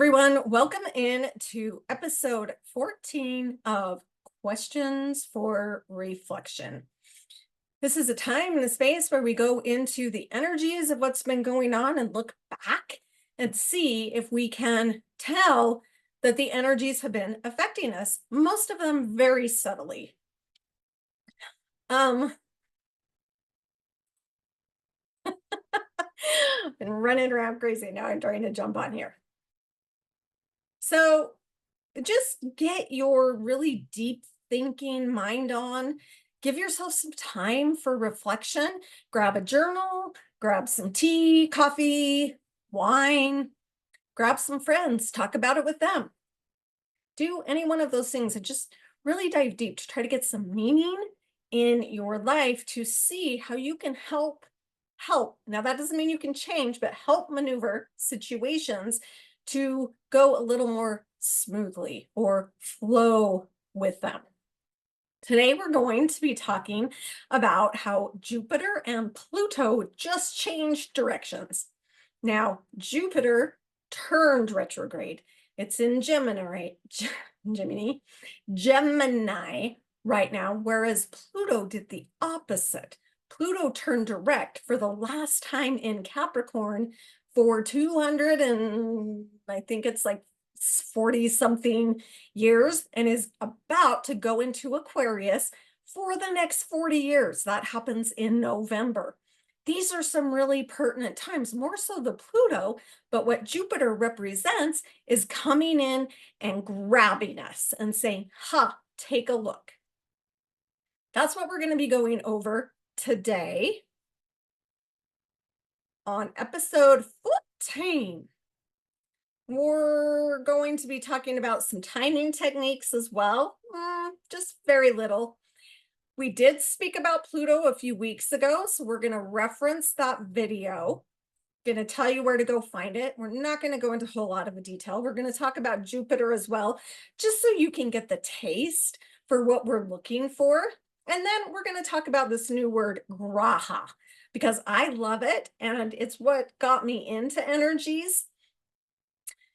everyone. Welcome in to episode 14 of Questions for Reflection. This is a time and a space where we go into the energies of what's been going on and look back and see if we can tell that the energies have been affecting us, most of them very subtly. Been running around crazy. Now I'm trying to jump on here. So just get your really deep thinking mind on. Give yourself some time for reflection. Grab a journal, grab some tea, coffee, wine, grab some friends, talk about it with them. Do any one of those things and just really dive deep to try to get some meaning in your life to see how you can help. Now, that doesn't mean you can change, but help maneuver situations to go a little more smoothly or flow with them. Today, we're going to be talking about how Jupiter and Pluto just changed directions. Now, Jupiter turned retrograde. It's in Gemini right now, whereas Pluto did the opposite. Pluto turned direct for the last time in Capricorn for 200 and I think it's like 40 something years, and is about to go into Aquarius for the next 40 years. That happens in November. These are some really pertinent times, more so the Pluto, but what Jupiter represents is coming in and grabbing us and saying, take a look. That's what we're going to be going over today on episode 14. We're going to be talking about some timing techniques as well, just very little. We did speak about Pluto a few weeks ago, so we're going to reference that video. Going to tell you where to go find it. We're not going to go into a whole lot of detail. We're going to talk about Jupiter as well, just so you can get the taste for what we're looking for. And then we're going to talk about this new word, graha, because I love it, and it's what got me into energies.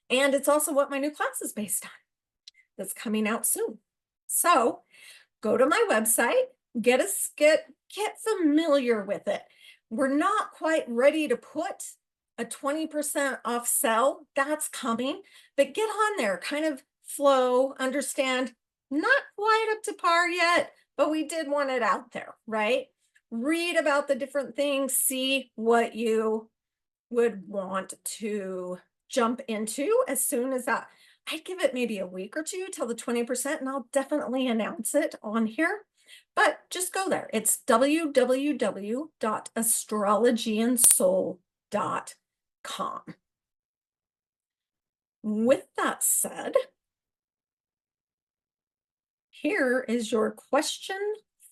And it's also what my new class is based on. That's coming out soon. So go to my website, get familiar with it. We're not quite ready to put a 20% off sale. That's coming, but get on there, kind of flow, understand, not quite up to par yet, but we did want it out there, right? Read about the different things, see what you would want to jump into as soon as that. I'd give it maybe a week or two till the 20%, and I'll definitely announce it on here. But just go there. It's www.astrologyandsoul.com. With that said, here is your question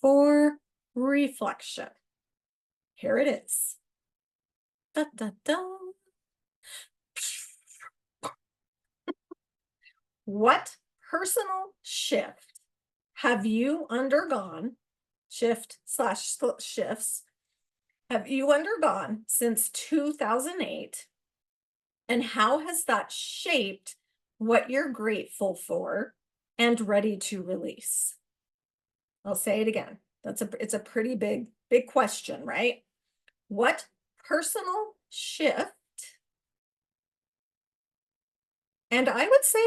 for reflection. Here it is. Da, da, da. What personal shift have you undergone, shifts, have you undergone since 2008? And how has that shaped what you're grateful for and ready to release? I'll say it again. It's a pretty big question, right? What personal shift? And I would say,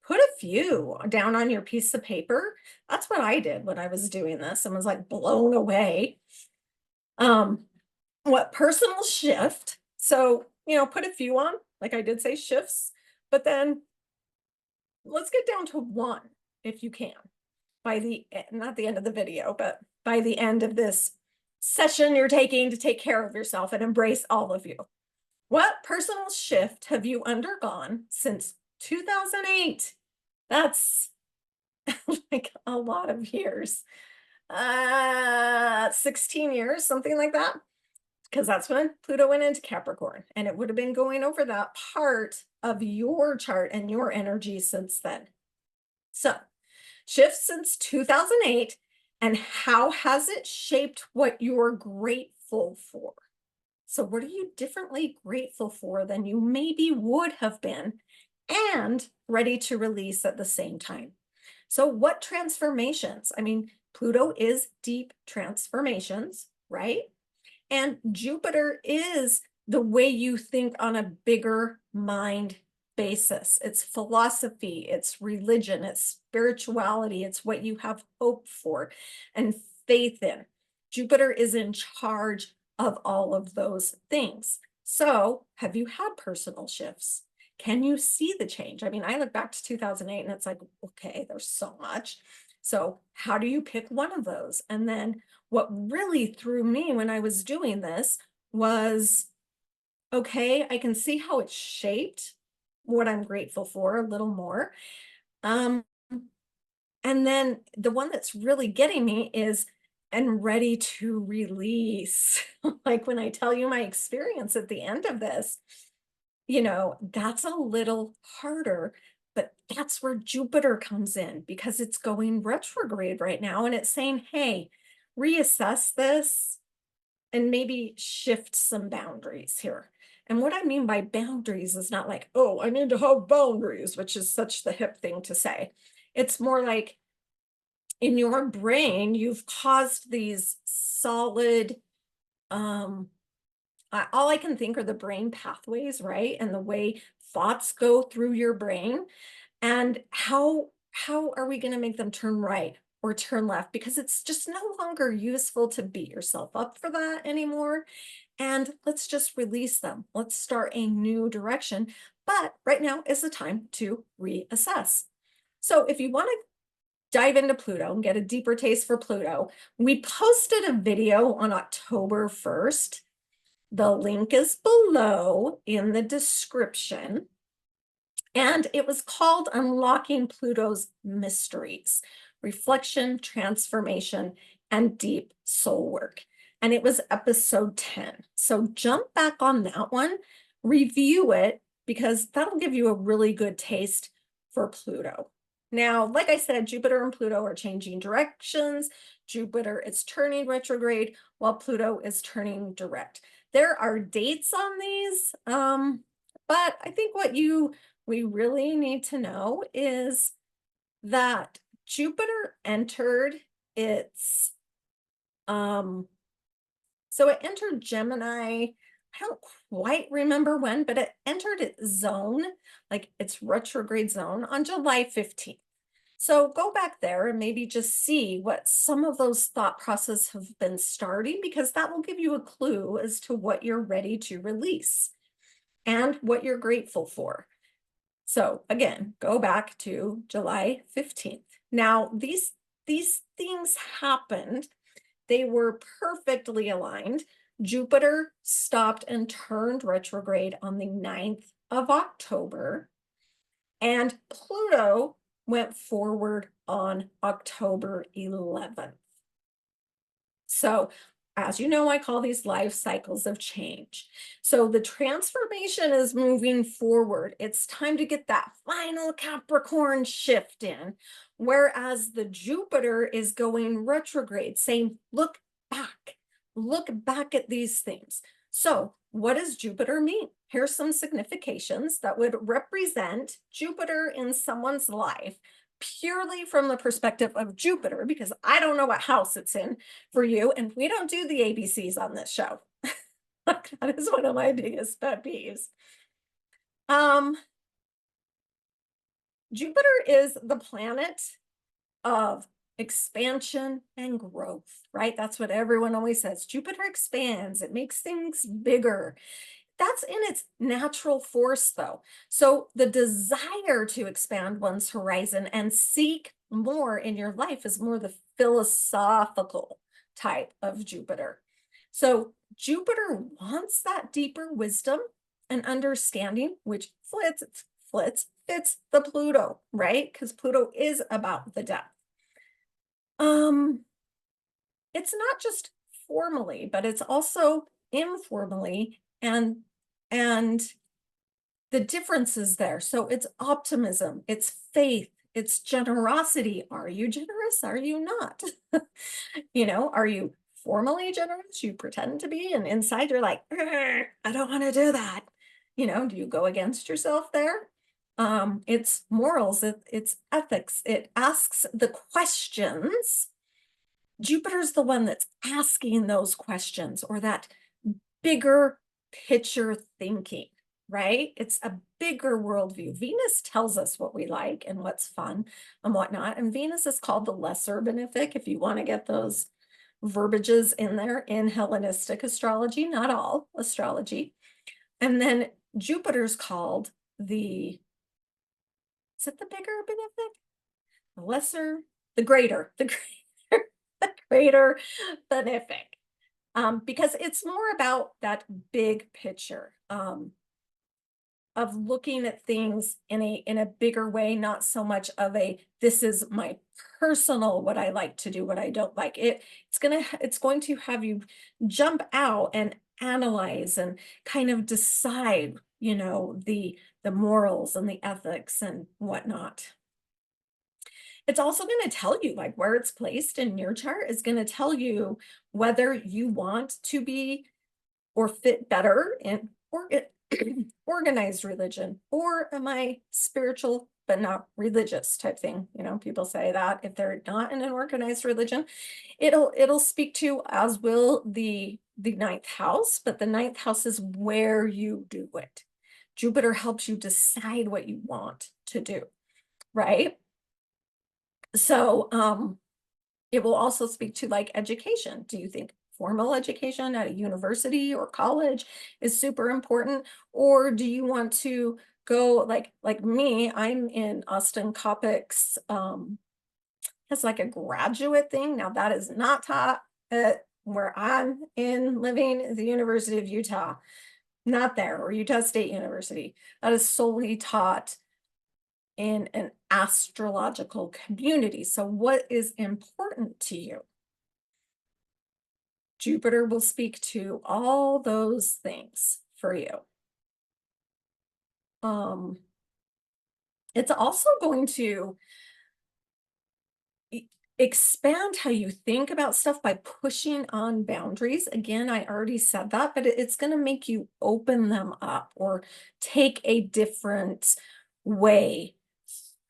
put a few down on your piece of paper. That's what I did when I was doing this and was like blown away. What personal shift? So, put a few on, like I did say shifts, but then let's get down to one if you can by not the end of the video, but by the end of this session you're taking to take care of yourself and embrace all of you. What personal shift have you undergone since 2008? That's like a lot of years. 16 years, something like that. Because that's when Pluto went into Capricorn. And it would have been going over that part of your chart and your energy since then. So, shifts since 2008. And how has it shaped what you're grateful for? So what are you differently grateful for than you maybe would have been and ready to release at the same time. So, what transformations? I mean, Pluto is deep transformations, right? And Jupiter is the way you think on a bigger mind basis. It's philosophy, it's religion, it's spirituality, it's what you have hope for and faith in. Jupiter is in charge of all of those things. So, have you had personal shifts? Can you see the change? I mean, I look back to 2008 and it's like, okay, there's so much. So, how do you pick one of those? And then what really threw me when I was doing this was, okay, I can see how it's shaped what I'm grateful for a little more. Um, and then the one that's really getting me is and ready to release. Like when I tell you my experience at the end of this, that's a little harder, but that's where Jupiter comes in because it's going retrograde right now and it's saying, hey, reassess this and maybe shift some boundaries here. And what I mean by boundaries is not like, oh, I need to have boundaries, which is such the hip thing to say. It's more like in your brain, you've caused these solid, all I can think are the brain pathways, right? And the way thoughts go through your brain. And how are we going to make them turn right or turn left? Because it's just no longer useful to beat yourself up for that anymore. And let's just release them. Let's start a new direction. But right now is the time to reassess. So if you want to dive into Pluto and get a deeper taste for Pluto, we posted a video on October 1st. The link is below in the description. And it was called Unlocking Pluto's Mysteries, Reflection, Transformation, and Deep Soul Work. And it was episode 10. So jump back on that one, review it, because that'll give you a really good taste for Pluto. Now, like I said, Jupiter and Pluto are changing directions. Jupiter is turning retrograde while Pluto is turning direct. There are dates on these, but I think what we really need to know is that Jupiter entered its, so it entered Gemini. I don't quite remember when, but it entered its zone, like its retrograde zone on July 15th. So go back there and maybe just see what some of those thought processes have been starting, because that will give you a clue as to what you're ready to release and what you're grateful for. So again, go back to July 15th. Now, these things happened. They were perfectly aligned. Jupiter stopped and turned retrograde on the 9th of October, and Pluto went forward on October 11th. So, as you know, I call these life cycles of change. So the transformation is moving forward. It's time to get that final Capricorn shift in, whereas the Jupiter is going retrograde, saying, look back at these things. So what does Jupiter mean? Here's some significations that would represent Jupiter in someone's life purely from the perspective of Jupiter, because I don't know what house it's in for you, and we don't do the ABCs on this show. That is one of my biggest pet peeves. Jupiter is the planet of expansion and growth, right? That's what everyone always says. Jupiter expands, it makes things bigger. That's in its natural force, though. So the desire to expand one's horizon and seek more in your life is more the philosophical type of Jupiter. So Jupiter wants that deeper wisdom and understanding, which fits the Pluto, right? Because Pluto is about the depth. It's not just formally, but it's also informally, and the difference is there. So it's optimism, it's faith, it's generosity. Are you generous? Are you not? Are you formally generous? You pretend to be, and inside you're like, I don't want to do that. Do you go against yourself there? It's morals, it's ethics. It asks the questions. Jupiter's the one that's asking those questions, or that bigger picture thinking, right? It's a bigger worldview. Venus tells us what we like and what's fun and whatnot. And Venus is called the lesser benefic, if you want to get those verbiages in there in Hellenistic astrology, not all astrology. And then Jupiter's called is it the bigger benefic? The lesser, the greater, the greater, the greater benefic. Because it's more about that big picture of looking at things in a bigger way, not so much of a this is my personal what I like to do, what I don't like. It's going to have you jump out and analyze and kind of decide, the morals and the ethics and whatnot. It's also going to tell you, like, where it's placed in your chart is going to tell you whether you want to be or fit better in organized religion, or am I spiritual but not religious type thing. People say that if they're not in an organized religion, it'll speak to, as will the ninth house, but the ninth house is where you do it. Jupiter helps you decide what you want to do, right? So it will also speak to, like, education. Do you think formal education at a university or college is super important? Or do you want to go like me? I'm in Austin Copic's has like a graduate thing. Now that is not taught at where I'm in living, the University of Utah. Not there, or Utah State University. That is solely taught in an astrological community. So what is important to you? Jupiter will speak to all those things for you. It's also going to expand how you think about stuff by pushing on boundaries. Again, I already said that, but it's going to make you open them up or take a different way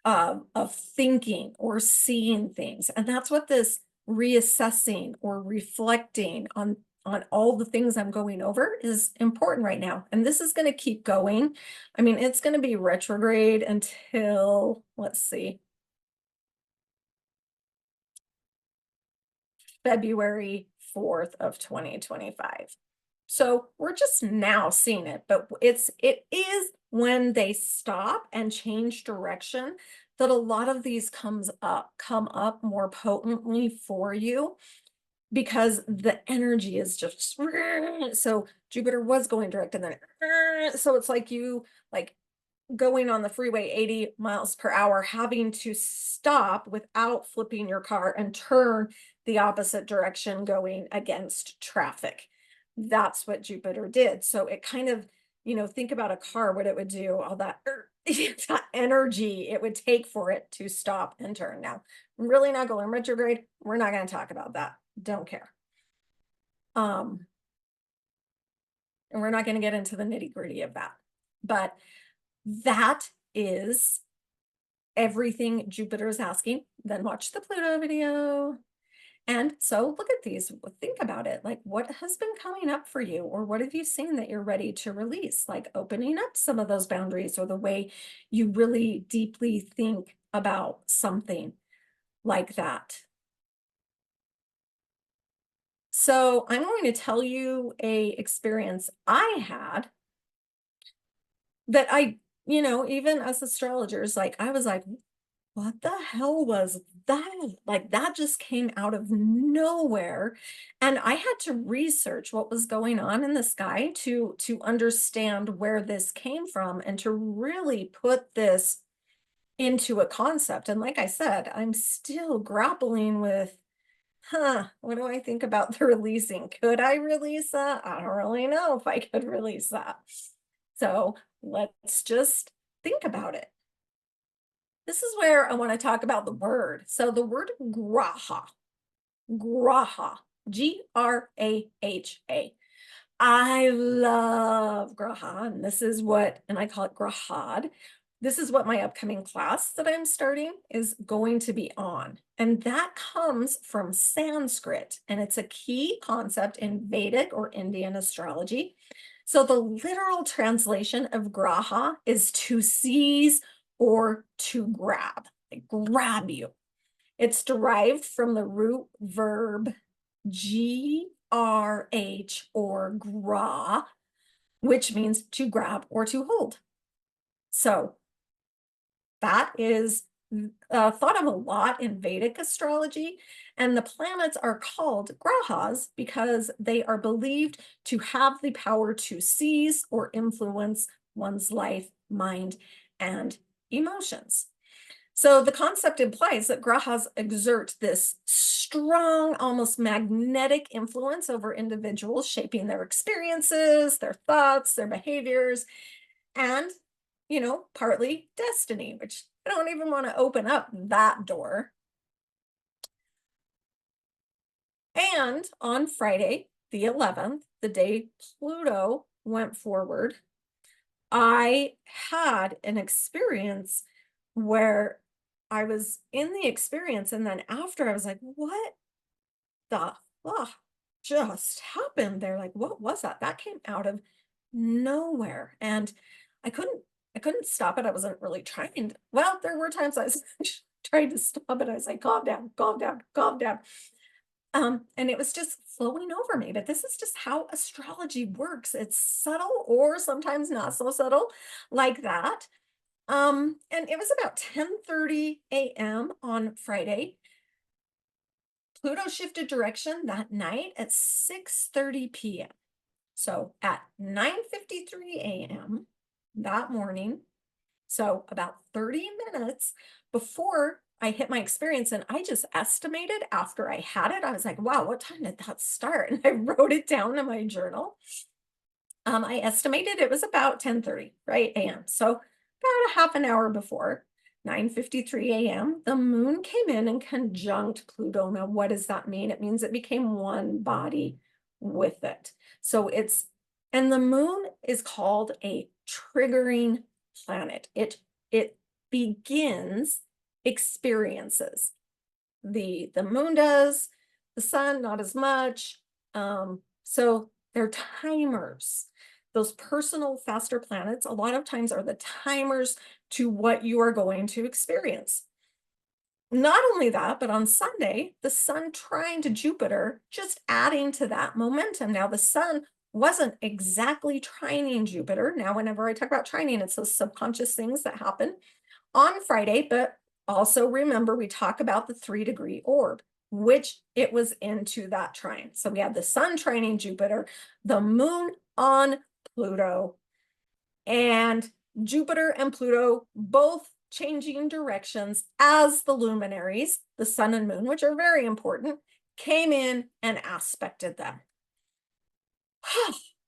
of thinking or seeing things. And that's what this reassessing or reflecting on all the things I'm going over is important right now. And this is going to keep going. I mean, it's going to be retrograde until, let's see, February 4th of 2025. So we're just now seeing it, but it is when they stop and change direction that a lot of these come up more potently for you, because the energy is just so Jupiter was going direct, and then so it's like you like going on the freeway 80 miles per hour, having to stop without flipping your car and turn the opposite direction going against traffic. That's what Jupiter did. So it kind of, think about a car, what it would do, all that, that energy it would take for it to stop and turn. Now, I'm really not going retrograde. We're not going to talk about that. Don't care. And we're not going to get into the nitty-gritty of that. But that is everything Jupiter is asking. Then watch the Pluto video. And so look at these, think about it. Like, what has been coming up for you, or what have you seen that you're ready to release? Like opening up some of those boundaries, or the way you really deeply think about something like that. So I'm going to tell you a experience I had that even as astrologers, like, I was like, what the hell was that? Like, that just came out of nowhere. And I had to research what was going on in the sky to understand where this came from, and to really put this into a concept. And like I said, I'm still grappling with, what do I think about the releasing? Could I release that? I don't really know if I could release that. So let's just think about it. This is where I want to talk about the word. So the word graha, Graha. I love graha, and this is and I call it grahad, This is what my upcoming class that I'm starting is going to be on. And that comes from Sanskrit, and it's a key concept in Vedic or Indian astrology. So the literal translation of graha is to seize or to grab, like grab you. It's derived from the root verb grh or gra, which means to grab or to hold. So that is thought of a lot in Vedic astrology, and the planets are called grahas because they are believed to have the power to seize or influence one's life, mind, and emotions. So the concept implies that grahas exert this strong, almost magnetic influence over individuals, shaping their experiences, their thoughts, their behaviors, and, partly destiny, which I don't even want to open up that door. And on Friday, the 11th, the day Pluto went forward, I had an experience where I was in the experience, and then after I was like, what the fuck just happened there? Like, what was that? That came out of nowhere. And I couldn't I couldn't stop it. I wasn't really trying. Well, there were times I was trying to stop it. I was like, calm down, calm down, calm down. And it was just flowing over me. But this is just how astrology works. It's subtle or sometimes not so subtle like that. And it was about 10:30 a.m. on Friday. Pluto shifted direction that night at 6:30 p.m. So at 9:53 a.m. that morning, so about 30 minutes before I hit my experience, and I just estimated after I had it, I was like, wow, what time did that start? And I wrote it down in my journal. I estimated it was about 10:30, right, a.m. So about a half an hour before 9:53 a.m., the moon came in and conjunct Pluto. Now, what does that mean? It means it became one body with it. So and the moon is called a triggering planet. It begins experiences. The moon does, the sun not as much. So they're timers. Those personal faster planets a lot of times are the timers to what you are going to experience. Not only that, but on Sunday, the sun trine to Jupiter, just adding to that momentum. Now, the sun wasn't exactly trining Jupiter. Now, whenever I talk about trining, it's those subconscious things that happen on Friday, but also remember we talk about the 3-degree orb, which it was into that trine. So we had the sun trining Jupiter, the moon on Pluto, and Jupiter and Pluto both changing directions as the luminaries, the sun and moon, which are very important, came in and aspected them.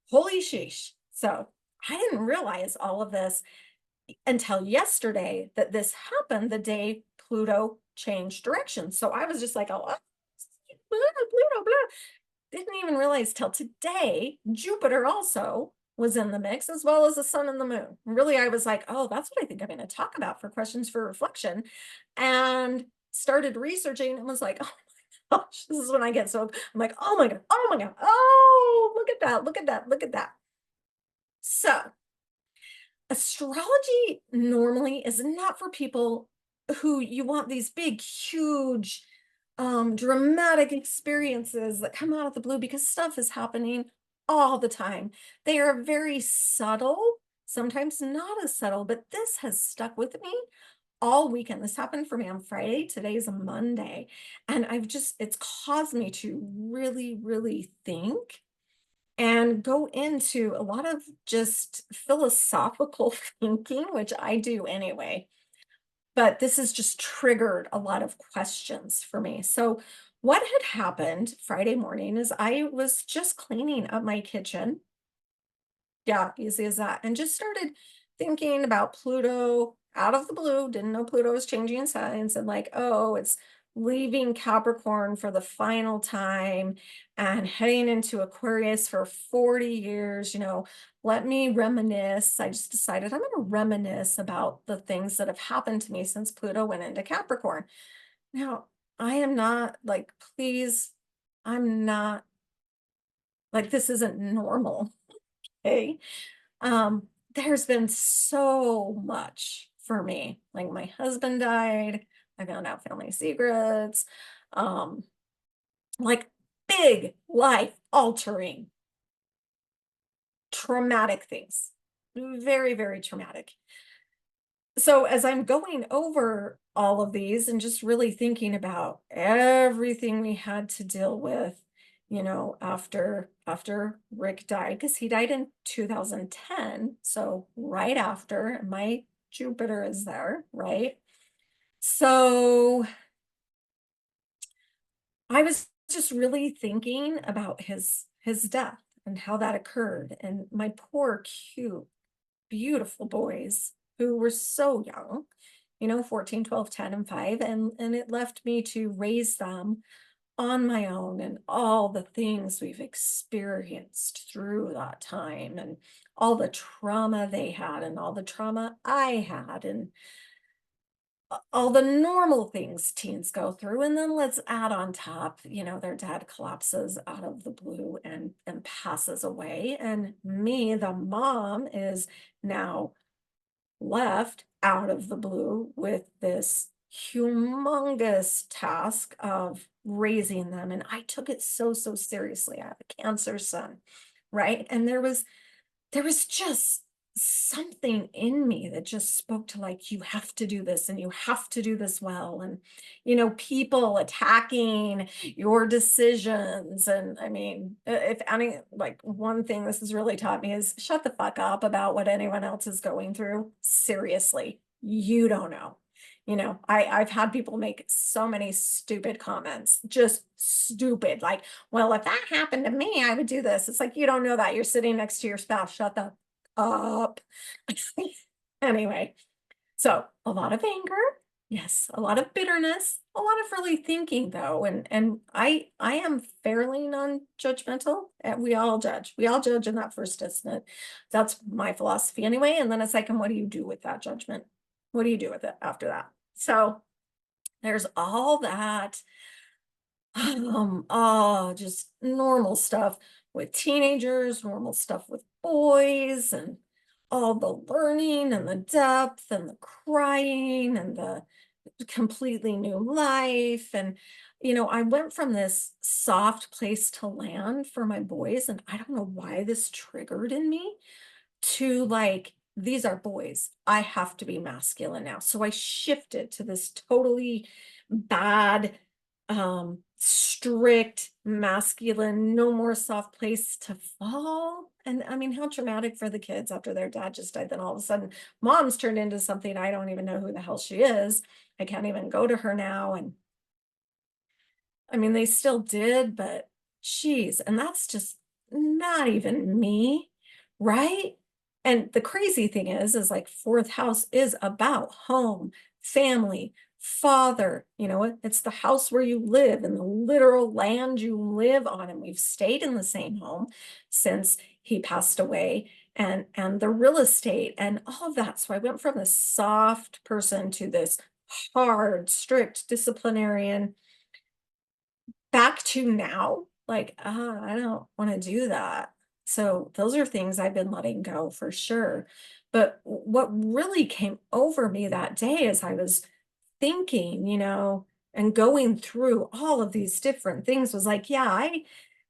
Holy sheesh. So I didn't realize all of this until yesterday that this happened the day Pluto changed direction. So I was just like, oh, Pluto, blah. Didn't even realize till today, Jupiter also was in the mix, as well as the sun and the moon. Really, I was like, oh, that's what I think I'm going to talk about for questions for reflection. And started researching and was like, oh my gosh, this is when I get so, I'm like, oh my God, oh my God, oh, look at that, look at that, look at that. So astrology normally is not for people who you want these big, huge, dramatic experiences that come out of the blue, because stuff is happening all the time. They are very subtle, sometimes not as subtle, but this has stuck with me all weekend. This happened for me on Friday. Today is a Monday. And it's caused me to really, really think and go into a lot of just philosophical thinking, which I do anyway. But this has just triggered a lot of questions for me. So, what had happened Friday morning is I was just cleaning up my kitchen. Yeah, easy as that. And just started thinking about Pluto out of the blue. Didn't know Pluto was changing signs, and like, oh, it's leaving Capricorn for the final time and heading into Aquarius for 40 years, let me reminisce. I just decided I'm going to reminisce about the things that have happened to me since Pluto went into Capricorn. Now, I am not like, please, I'm not like, this isn't normal. Okay. There's been so much for me. Like my husband died. I found out family secrets. Um, like big life altering, traumatic things. Very, very traumatic. So as I'm going over all of these and just really thinking about everything we had to deal with, after Rick died, because he died in 2010, so right after my Jupiter is there, right? So I was just really thinking about his death and how that occurred, and my poor cute beautiful boys who were so young, 14, 12, 10, and 5. And it left me to raise them on my own, and all the things we've experienced through that time, and all the trauma they had, and all the trauma I had, and all the normal things teens go through. And then let's add on top, their dad collapses out of the blue and passes away. And me, the mom, is now left out of the blue with this humongous task of raising them. And I took it so, so seriously. I have a cancer son, right? And there was just something in me that just spoke to, like, you have to do this and you have to do this well. And people attacking your decisions. And I mean, if any, like, one thing this has really taught me is shut the fuck up about what anyone else is going through. Seriously, you don't know. I've had people make so many stupid comments, just stupid, like, well, if that happened to me, I would do this. It's like, you don't know that. You're sitting next to your spouse. Shut the up. Anyway, so a lot of anger, yes, a lot of bitterness, a lot of really thinking though, and I am fairly non-judgmental. And we all judge in that first instant. That's my philosophy anyway. And then it's like, and what do you do with that judgment? What do you do with it after that? So there's all that. Oh, just normal stuff with teenagers, normal stuff with boys, and all the learning and the depth and the crying and the completely new life. And, I went from this soft place to land for my boys, and I don't know why this triggered in me to, like, these are boys. I have to be masculine now. So I shifted to this totally bad, strict, masculine, no more soft place to fall. And I mean, how traumatic for the kids after their dad just died. Then all of a sudden, mom's turned into something I don't even know who the hell she is. I can't even go to her now. And I mean, they still did, but geez, and that's just not even me, right? And the crazy thing is like fourth house is about home, family, father, it's the house where you live and the literal land you live on. And we've stayed in the same home since he passed away, and the real estate and all of that. So I went from this soft person to this hard, strict disciplinarian, back to now, like, I don't want to do that. So those are things I've been letting go for sure. But what really came over me that day as I was thinking, and going through all of these different things was like, yeah,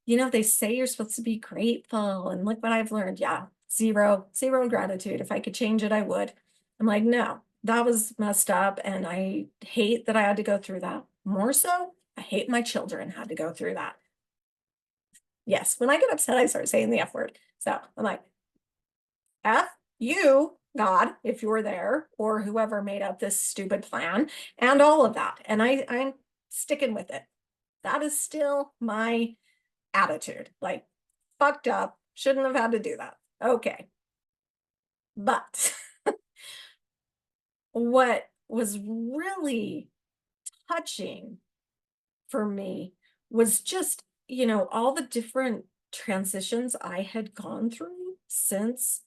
they say you're supposed to be grateful. And look what I've learned. Yeah, zero gratitude. If I could change it, I would. I'm like, no, that was messed up. And I hate that I had to go through that. More so, I hate my children had to go through that. Yes, when I get upset, I start saying the F word. So I'm like, F you, God, if you're there, or whoever made up this stupid plan, and all of that. And I'm sticking with it. That is still my attitude. Like, fucked up, shouldn't have had to do that. Okay. But what was really touching for me was just, all the different transitions I had gone through since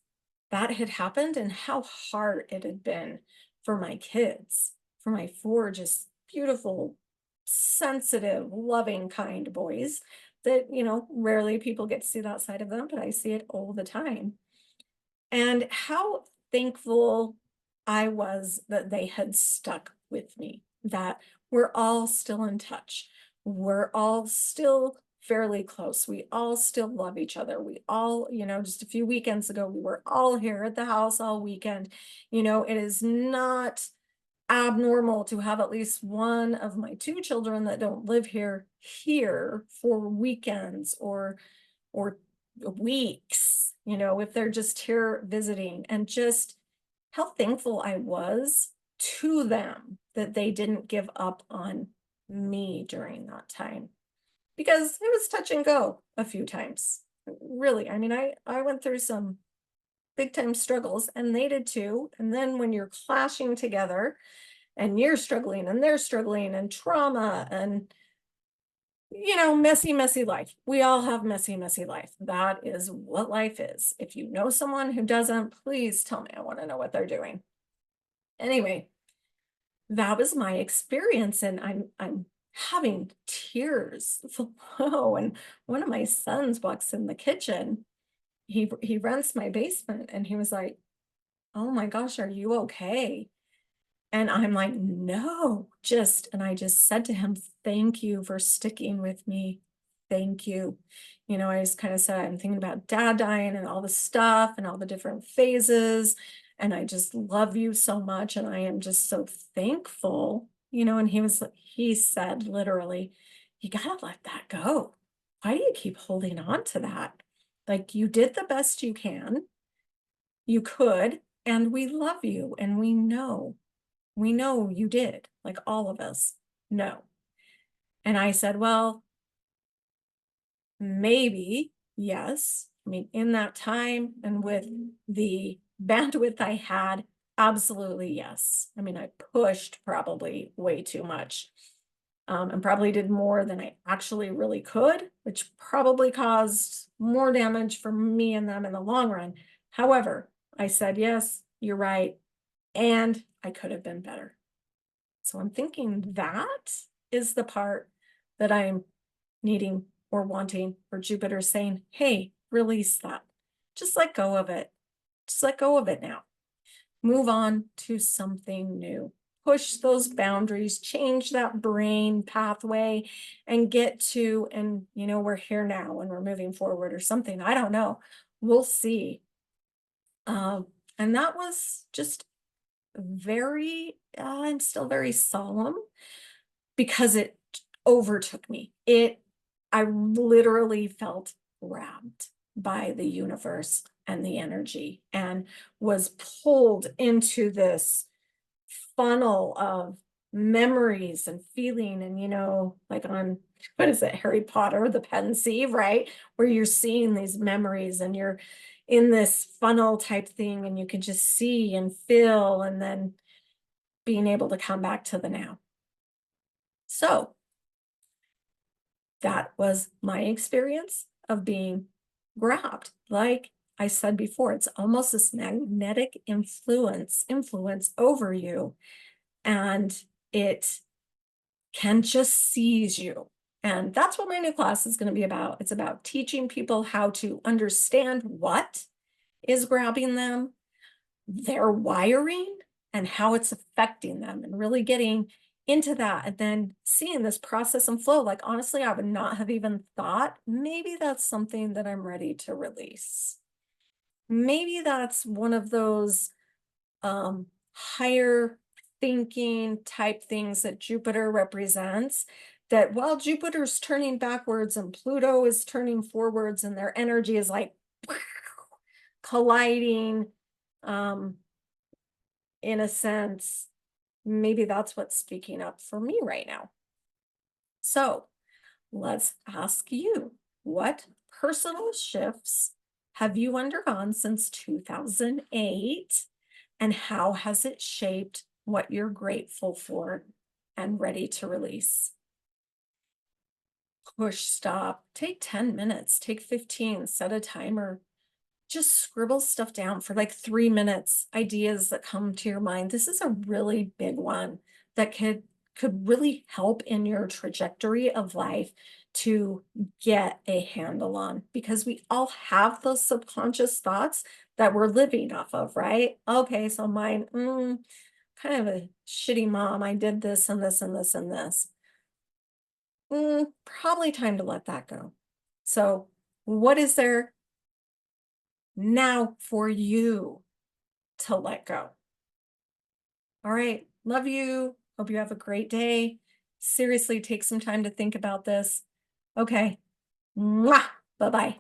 that had happened and how hard it had been for my kids, for my four just beautiful, sensitive, loving, kind boys that, rarely people get to see that side of them, but I see it all the time. And how thankful I was that they had stuck with me, that we're all still in touch. We're all still fairly close. We all still love each other. We all, just a few weekends ago, we were all here at the house all weekend. It is not abnormal to have at least one of my two children that don't live here for weekends or weeks, if they're just here visiting, and just how thankful I was to them that they didn't give up on me during that time because it was touch and go a few times. Really, I mean, I went through some big time struggles and they did too. And then when you're clashing together and you're struggling and they're struggling and trauma and messy, messy life. We all have messy, messy life. That is what life is. If you know someone who doesn't, please tell me. I want to know what they're doing. Anyway, that was my experience, and I'm having tears flow. And one of my sons walks in the kitchen. He rents my basement, and he was like, "Oh my gosh, are you okay?" And I'm like, no, and I just said to him, thank you for sticking with me. Thank you. I just kind of said, I'm thinking about dad dying and all the stuff and all the different phases. And I just love you so much. And I am just so thankful, and he said literally, you gotta let that go. Why do you keep holding on to that? Like, you did the best you could, and we love you and we know you did, like all of us know. And I said, well, maybe, yes. I mean, in that time and with the bandwidth I had, absolutely yes. I mean, I pushed probably way too much, and probably did more than I actually really could, which probably caused more damage for me and them in the long run. However, I said, yes, you're right. And I could have been better. So I'm thinking that is the part that I'm needing or wanting, or Jupiter saying, hey, release that. Just let go of it. Just let go of it now. Move on to something new. Push those boundaries, change that brain pathway, and we're here now and we're moving forward or something. I don't know. We'll see. And that was just I'm still very solemn because it overtook me. I literally felt grabbed by the universe and the energy and was pulled into this funnel of memories and feeling. And, like on, what is it, Harry Potter, the pensieve, right? Where you're seeing these memories and you're in this funnel type thing and you can just see and feel, and then being able to come back to the now. So that was my experience of being grabbed. Like I said before, it's almost this magnetic influence over you, and it can just seize you. And that's what my new class is going to be about. It's about teaching people how to understand what is grabbing them, their wiring, and how it's affecting them, and really getting into that and then seeing this process and flow. Like, honestly, I would not have even thought maybe that's something that I'm ready to release. Maybe that's one of those higher thinking type things that Jupiter represents, that while Jupiter's turning backwards and Pluto is turning forwards and their energy is like colliding, in a sense, maybe that's what's speaking up for me right now. So let's ask you, what personal shifts have you undergone since 2008? And how has it shaped what you're grateful for and ready to release? push stop. Take 10 minutes, take 15, set a timer. Just scribble stuff down for like 3 minutes, ideas that come to your mind. This is a really big one that could really help in your trajectory of life to get a handle on, because we all have those subconscious thoughts that we're living off of, right? Okay, so mine, kind of a shitty mom. I did this and this and this and this. Probably time to let that go. So, what is there now for you to let go? All right. Love you. Hope you have a great day. Seriously, take some time to think about this. Okay. Mwah. Bye-bye.